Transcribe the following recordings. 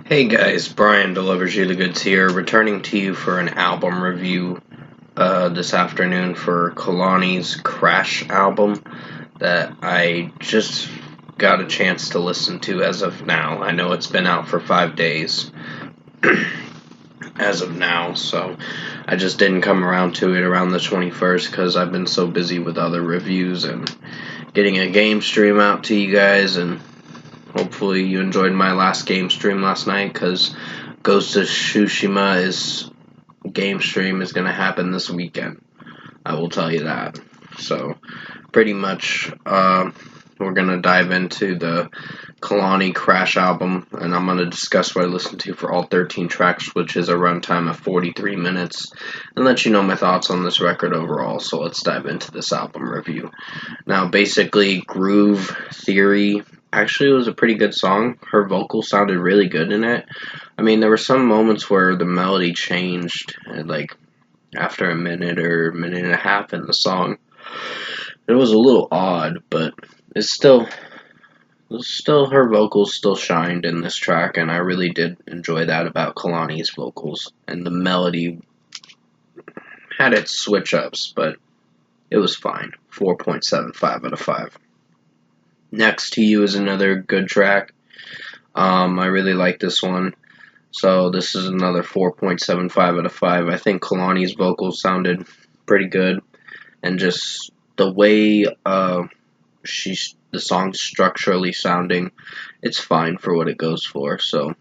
Hey guys, Brian Delivers You the Goods here, returning to you for an album review this afternoon for Kehlani's Crash album that I just got a chance to listen to as of now. I know it's been out for 5 days as of now, so I just didn't come around to it around the 21st because I've been so busy with other reviews and getting a game stream out to you guys, and hopefully you enjoyed my last game stream last night, because Ghost of Tsushima's game stream is going to happen this weekend. I will tell you that. So, pretty much, we're going to dive into the Kehlani Crash album, and I'm going to discuss what I listened to for all 13 tracks, which is a runtime of 43 minutes, and let you know my thoughts on this record overall. So let's dive into this album review. Now, basically, Groove Theory actually was a pretty good song. Her vocals sounded really good in it. I mean, there were some moments where the melody changed, like after a minute or minute and a half in the song. It was a little odd, but it's still her vocals still shined in this track, and I really did enjoy that about Kehlani's vocals. And the melody had its switch ups, but it was fine. 4.75 out of 5. Next to You is another good track. I really like this one. So this is another 4.75 out of 5. I think Kehlani's vocals sounded pretty good, and just the way the song's structurally sounding, it's fine for what it goes for. So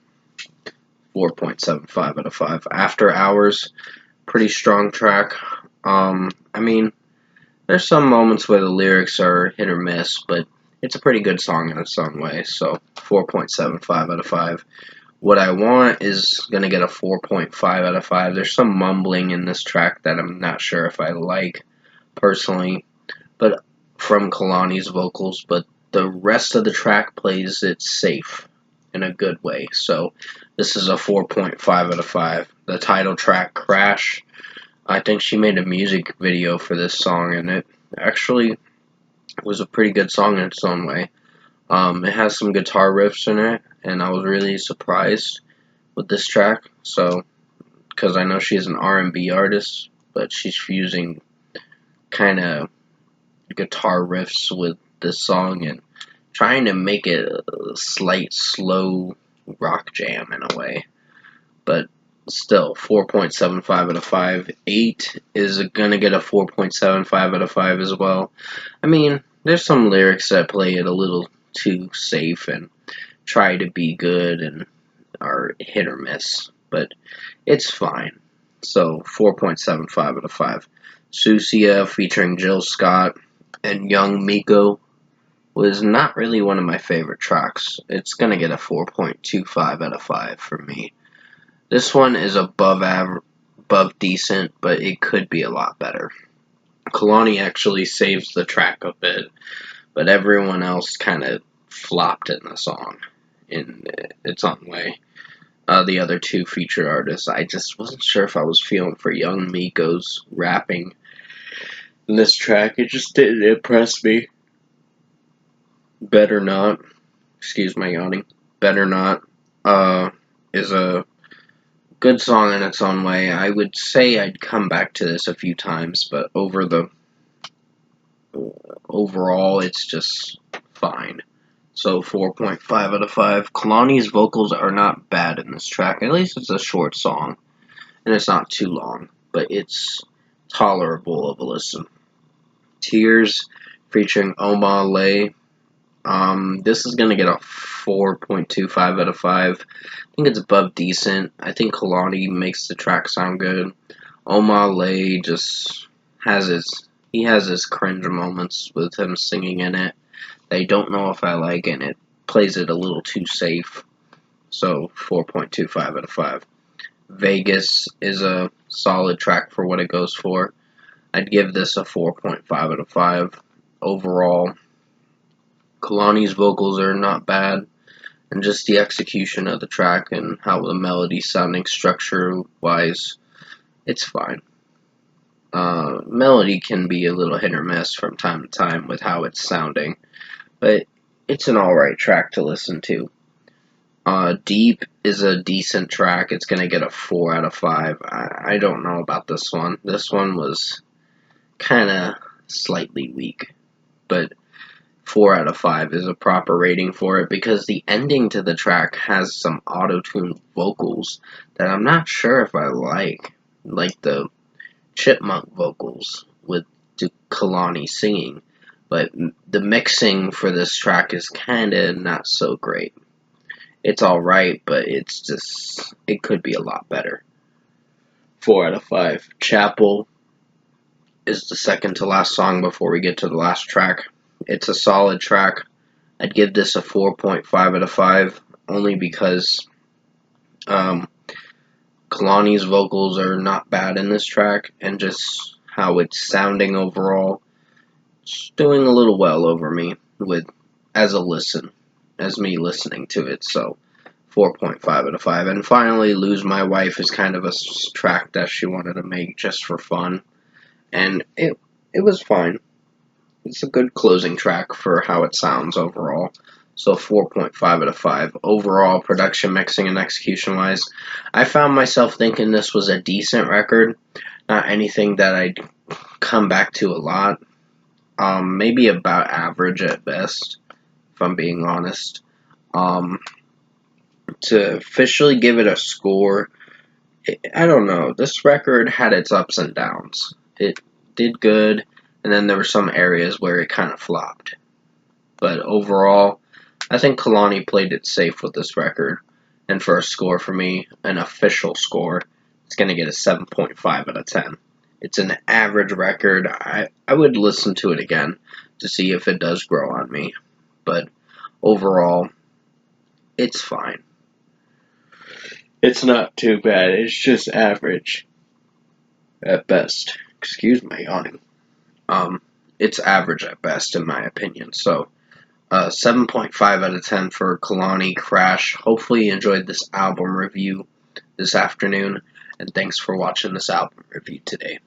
4.75 out of 5. After Hours, pretty strong track. I mean, there's some moments where the lyrics are hit or miss, but it's a pretty good song in its own way. So 4.75 out of 5. What I Want is going to get a 4.5 out of 5. There's some mumbling in this track that I'm not sure if I like personally, but from Kehlani's vocals, but the rest of the track plays it safe in a good way. So this is a 4.5 out of 5. The title track, Crash, I think she made a music video for this song, and it actually was a pretty good song in its own way. It has some guitar riffs in it, and I was really surprised with this track. So, because I know she's an R&B artist, but she's fusing kind of guitar riffs with this song and trying to make it a slight slow rock jam in a way. But still, 4.75 out of 5. 8 is gonna get a 4.75 out of 5 as well. I mean, there's some lyrics that play it a little too safe and try to be good and are hit or miss, but it's fine. So 4.75 out of 5. Susia featuring Jill Scott and Young Miko was not really one of my favorite tracks. It's gonna get a 4.25 out of 5 for me. This one is above decent, but it could be a lot better. Kehlani actually saves the track a bit, but everyone else kind of flopped in the song in its own way. The other two featured artists, I just wasn't sure if I was feeling for Young Miko's rapping in this track. It just didn't impress me. Better Not, excuse my yawning, Better Not, is a good song in its own way. I would say I'd come back to this a few times, but overall, it's just fine. So 4.5 out of 5. Kehlani's vocals are not bad in this track. At least it's a short song, and it's not too long, but it's tolerable of a listen. Tears featuring Oma Lay. This is gonna get a 4.25 out of 5. I think it's above decent. I think Kehlani makes the track sound good. Oma Lay just has his cringe moments with him singing in it. I don't know if I like it, and it plays it a little too safe. So 4.25 out of 5. Vegas is a solid track for what it goes for. I'd give this a 4.5 out of 5. Overall, Kehlani's vocals are not bad, and just the execution of the track and how the melody's sounding structure-wise, it's fine. Melody can be a little hit or miss from time to time with how it's sounding, but it's an alright track to listen to. Deep is a decent track. It's gonna get a 4 out of 5. I don't know about this one. This one was kind of slightly weak, but 4 out of 5 is a proper rating for it because the ending to the track has some auto-tuned vocals that I'm not sure if I like the chipmunk vocals with Kehlani singing, but the mixing for this track is kinda not so great. It's alright, but it could be a lot better. 4 out of 5. Chapel is the second to last song before we get to the last track. It's a solid track. I'd give this a 4.5 out of 5, only because um, Kehlani's vocals are not bad in this track, and just how it's sounding overall. It's doing a little well over me as me listening to it. So 4.5 out of 5. And finally, Lose My Wife is kind of a track that she wanted to make just for fun, and it was fine. It's a good closing track for how it sounds overall. So 4.5 out of 5. Overall, production, mixing, and execution wise, I found myself thinking this was a decent record. Not anything that I'd come back to a lot. Maybe about average at best, if I'm being honest. Um, to officially give it a score, I don't know. This record had its ups and downs. It did good, and then there were some areas where it kind of flopped. But overall, I think Kehlani played it safe with this record. And for a score for me, an official score, it's going to get a 7.5 out of 10. It's an average record. I would listen to it again to see if it does grow on me. But overall, it's fine. It's not too bad. It's just average at best. Excuse my yawning. It's average at best in my opinion. So 7.5 out of 10 for Kehlani Crash. Hopefully you enjoyed this album review this afternoon, and thanks for watching this album review today.